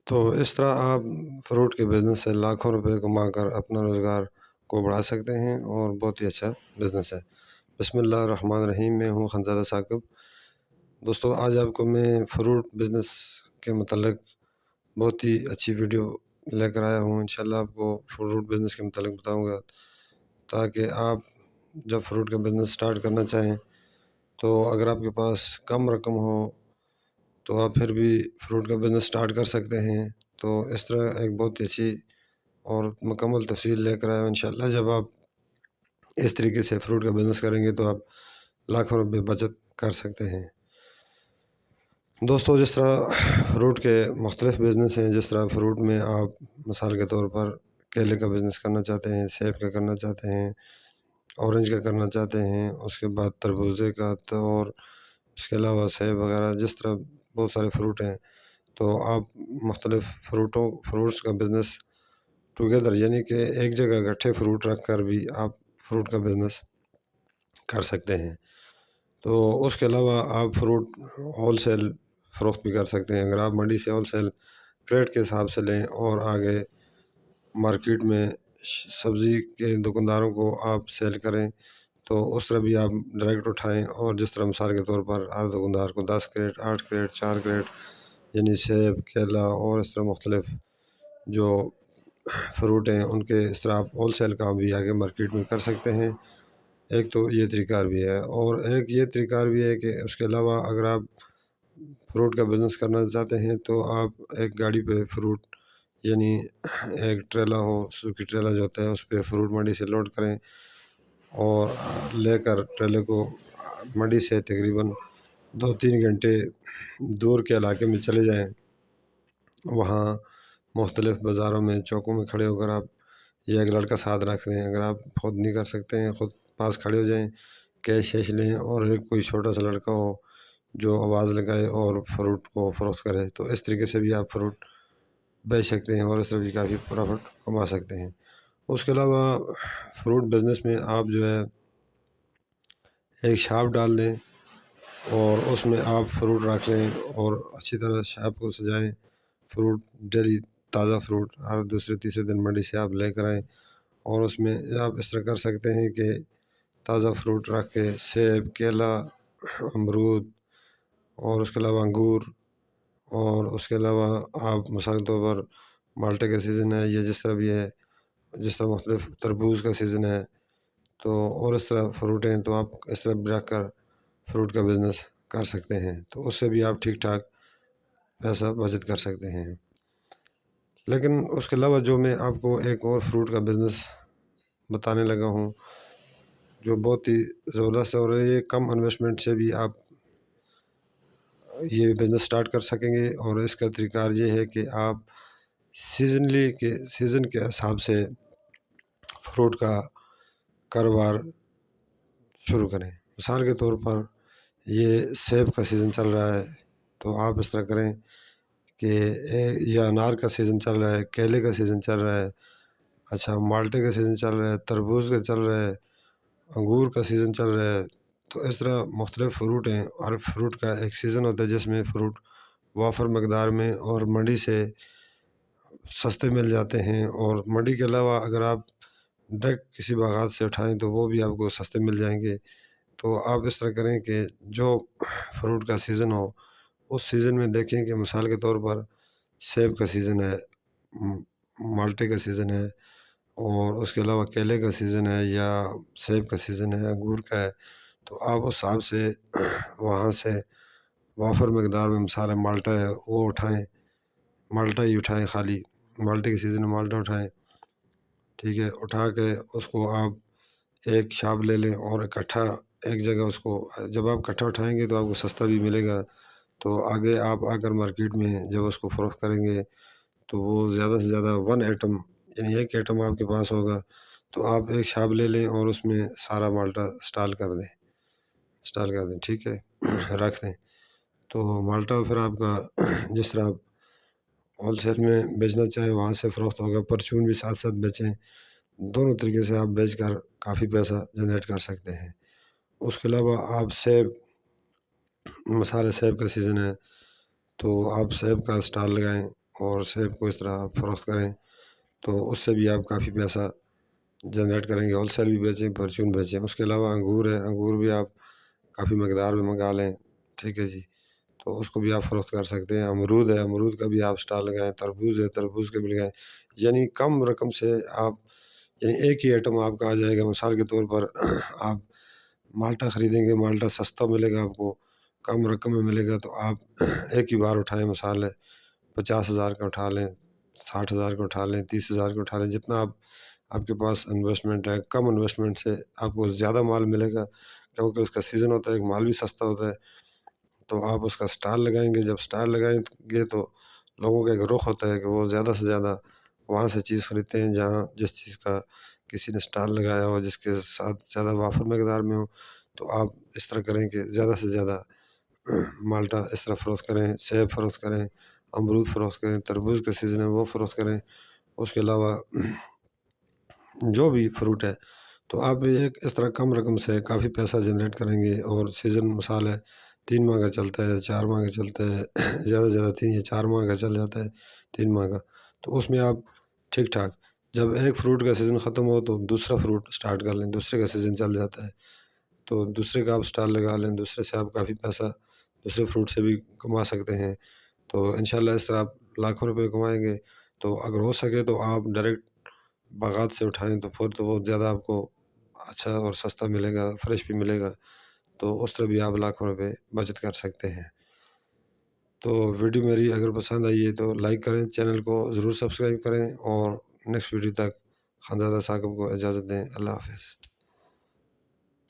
تو اس طرح آپ فروٹ کے بزنس سے لاکھوں روپے کما کر اپنا روزگار کو بڑھا سکتے ہیں اور بہت ہی اچھا بزنس ہے۔ بسم اللہ الرحمن الرحیم، میں ہوں خانزادہ ثاقب۔ دوستو، آج آپ کو میں فروٹ بزنس کے متعلق بہت ہی اچھی ویڈیو لے کر آیا ہوں۔ انشاءاللہ آپ کو فروٹ بزنس کے متعلق بتاؤں گا، تاکہ آپ جب فروٹ کا بزنس سٹارٹ کرنا چاہیں تو اگر آپ کے پاس کم رقم ہو تو آپ پھر بھی فروٹ کا بزنس سٹارٹ کر سکتے ہیں۔ تو اس طرح ایک بہت ہی اچھی اور مکمل تفصیل لے کر آیا ہوں۔ انشاءاللہ جب آپ اس طریقے سے فروٹ کا بزنس کریں گے تو آپ لاکھوں روپے بچت کر سکتے ہیں۔ دوستو، جس طرح فروٹ کے مختلف بزنس ہیں، جس طرح فروٹ میں آپ مثال کے طور پر کیلے کا بزنس کرنا چاہتے ہیں، سیب کا کرنا چاہتے ہیں، اورنج کا کرنا چاہتے ہیں، اس کے بعد تربوزے کا، تو اور اس کے علاوہ سیب وغیرہ، جس طرح بہت سارے فروٹ ہیں، تو آپ مختلف فروٹس کا بزنس ٹوگیدر، یعنی کہ ایک جگہ اکٹھے فروٹ رکھ کر بھی آپ فروٹ کا بزنس کر سکتے ہیں۔ تو اس کے علاوہ آپ فروٹ ہول سیل فروخت بھی کر سکتے ہیں۔ اگر آپ منڈی سے ہول سیل کریٹ کے حساب سے لیں اور آگے مارکیٹ میں سبزی کے دکانداروں کو آپ سیل کریں تو اس طرح بھی آپ ڈائریکٹ اٹھائیں، اور جس طرح مثال کے طور پر ہر دکاندار کو 10 کریٹ، 8 کریٹ، 4 کریٹ، یعنی سیب، کیلا اور اس طرح مختلف جو فروٹ ہیں ان کے اس طرح آپ ہول سیل کام بھی آگے مارکیٹ میں کر سکتے ہیں۔ ایک تو یہ طریقہ بھی ہے، اور ایک یہ طریقہ بھی ہے کہ اس کے علاوہ اگر آپ فروٹ کا بزنس کرنا چاہتے ہیں تو آپ ایک گاڑی پہ فروٹ، یعنی ایک ٹریلا ہو، سوکی ٹریلا جو ہوتا ہے، اس پہ فروٹ منڈی سے لوڈ کریں اور لے کر ٹریلے کو منڈی سے تقریباً 2-3 گھنٹے دور کے علاقے میں چلے جائیں۔ وہاں مختلف بازاروں میں، چوکوں میں کھڑے ہو کر آپ، یا ایک لڑکا ساتھ رکھ دیں، اگر آپ خود نہیں کر سکتے ہیں خود پاس کھڑے ہو جائیں، کیش لیں، اور ایک کوئی چھوٹا سا لڑکا ہو جو آواز لگائے اور فروٹ کو فروخت کرے، تو اس طریقے سے بھی آپ فروٹ بیچ سکتے ہیں اور اس طرح بھی کافی پروفٹ کما سکتے ہیں۔ اس کے علاوہ فروٹ بزنس میں آپ جو ہے ایک شاپ ڈال دیں اور اس میں آپ فروٹ رکھ لیں اور اچھی طرح شاپ کو سجائیں۔ فروٹ ڈیلی تازہ فروٹ ہر دوسرے تیسرے دن منڈی سے آپ لے کر آئیں، اور اس میں آپ اس طرح کر سکتے ہیں کہ تازہ فروٹ رکھ کے سیب، کیلا، امرود، اور اس کے علاوہ انگور، اور اس کے علاوہ آپ مثال کے طور پر مالٹے کا سیزن ہے یا جس طرح بھی ہے، جس طرح مختلف تربوز کا سیزن ہے، تو اور اس طرح فروٹ ہیں، تو آپ اس طرح بھی رکھ کر فروٹ کا بزنس کر سکتے ہیں، تو اس سے بھی آپ ٹھیک ٹھاک پیسہ بچت کر سکتے ہیں۔ لیکن اس کے علاوہ جو میں آپ کو ایک اور فروٹ کا بزنس بتانے لگا ہوں جو بہت ہی زبردست ہے، اور یہ کم انویسٹمنٹ سے بھی آپ یہ بزنس سٹارٹ کر سکیں گے، اور اس کا طریقہ کار یہ ہے کہ آپ سیزن کے حساب سے فروٹ کا کاروبار شروع کریں۔ مثال کے طور پر یہ سیب کا سیزن چل رہا ہے تو آپ اس طرح کریں کہ یا انار کا سیزن چل رہا ہے، کیلے کا سیزن چل رہا ہے، اچھا مالٹے کا سیزن چل رہا ہے، تربوز کا چل رہا ہے، انگور کا سیزن چل رہا ہے، تو اس طرح مختلف فروٹ ہیں۔ ہر فروٹ کا ایک سیزن ہوتا ہے جس میں فروٹ وافر مقدار میں اور منڈی سے سستے مل جاتے ہیں، اور منڈی کے علاوہ اگر آپ ڈائریکٹ کسی باغات سے اٹھائیں تو وہ بھی آپ کو سستے مل جائیں گے۔ تو آپ اس طرح کریں کہ جو فروٹ کا سیزن ہو اس سیزن میں دیکھیں کہ مثال کے طور پر سیب کا سیزن ہے، مالٹے کا سیزن ہے، اور اس کے علاوہ کیلے کا سیزن ہے، یا سیب کا سیزن ہے، انگور کا ہے، تو آپ اس حساب سے وہاں سے وافر مقدار میں، مثال ہے مالٹا ہے وہ اٹھائیں، مالٹا ہی اٹھائیں، خالی مالٹے کے سیزن میں مالٹا اٹھائیں، ٹھیک ہے، اٹھا کے اس کو آپ ایک شاپ لے لیں اور اکٹھا ایک جگہ اس کو، جب آپ اکٹھا اٹھائیں گے تو آپ کو سستا بھی ملے گا، تو آگے آپ آ کر مارکیٹ میں جب اس کو فروخت کریں گے تو وہ زیادہ سے زیادہ 1 ایٹم، یعنی ایک ایٹم آپ کے پاس ہوگا، تو آپ ایک شاپ لے لیں اور اس میں سارا مالٹا اسٹال کر دیں، ٹھیک ہے، رکھ دیں، تو مالٹا پھر آپ کا جس طرح آپ ہول سیل میں بیچنا چاہیں وہاں سے فروخت ہوگا، پرچون بھی ساتھ ساتھ بیچیں، دونوں طریقے سے آپ بیچ کر کافی پیسہ جنریٹ کر سکتے ہیں۔ اس کے علاوہ آپ سیب، مسالے سیب کا سیزن ہے تو آپ سیب کا اسٹال لگائیں اور سیب کو اس طرح آپ فروخت کریں تو اس سے بھی آپ کافی پیسہ جنریٹ کریں گے۔ ہول سیل بھی بیچیں، پرچون بیچیں۔ اس کے علاوہ انگور ہے، انگور بھی آپ کافی مقدار میں منگا لیں، ٹھیک ہے جی، تو اس کو بھی آپ فروخت کر سکتے ہیں۔ امرود ہے، امرود کا بھی آپ اسٹال لگائیں۔ تربوز ہے، تربوز کا بھی لگائیں۔ یعنی کم رقم سے آپ، یعنی ایک ہی آئٹم آپ کا آ جائے گا۔ مثال کے طور پر آپ مالٹا خریدیں گے، مالٹا سستا ملے گا آپ کو، کم رقم میں ملے گا، تو آپ ایک ہی بار اٹھائیں، مثال ہے 50,000 کا اٹھا لیں، 60,000 کا اٹھا لیں، 30,000 کا اٹھا لیں، جتنا آپ کے پاس انویسٹمنٹ ہے، کم انویسٹمنٹ سے آپ کو زیادہ مال ملے گا، کیونکہ اس کا سیزن ہوتا ہے، مال بھی سستا ہوتا ہے۔ تو آپ اس کا اسٹال لگائیں گے، جب اسٹال لگائیں گے تو لوگوں کا ایک رخ ہوتا ہے کہ وہ زیادہ سے زیادہ وہاں سے چیز خریدتے ہیں جہاں جس چیز کا کسی نے اسٹال لگایا ہو، جس کے ساتھ زیادہ وافر مقدار میں ہو۔ تو آپ اس طرح کریں کہ زیادہ سے زیادہ مالٹا اس طرح فروخت کریں، سیب فروخت کریں، امرود فروخت کریں، تربوز کا سیزن ہے وہ فروخت کریں۔ اس کے علاوہ جو بھی فروٹ ہے، تو آپ ایک اس طرح کم رقم سے کافی پیسہ جنریٹ کریں گے۔ اور سیزن مثال ہے 3 ماہ کا چلتا ہے، 4 ماہ کا چلتا ہے، زیادہ سے زیادہ 3 یا 4 ماہ کا چل جاتا ہے، 3 ماہ کا، تو اس میں آپ ٹھیک ٹھاک، جب ایک فروٹ کا سیزن ختم ہو تو دوسرا فروٹ اسٹارٹ کر لیں، دوسرے کا سیزن چل جاتا ہے تو دوسرے کا آپ اسٹال لگا لیں، دوسرے سے آپ کافی پیسہ دوسرے فروٹ سے بھی کما سکتے ہیں۔ تو انشاءاللہ اس طرح آپ لاکھوں روپے کمائیں گے۔ تو اگر ہو سکے تو آپ ڈائریکٹ باغات سے اٹھائیں تو پھر تو بہت زیادہ آپ کو اچھا اور سستا ملے گا، فریش بھی ملے گا، تو اس طرح بھی آپ لاکھوں روپے بچت کر سکتے ہیں۔ تو ویڈیو میری اگر پسند آئی ہے تو لائک کریں، چینل کو ضرور سبسکرائب کریں، اور نیکسٹ ویڈیو تک خانزادہ ثاقب کو اجازت دیں۔ اللہ حافظ۔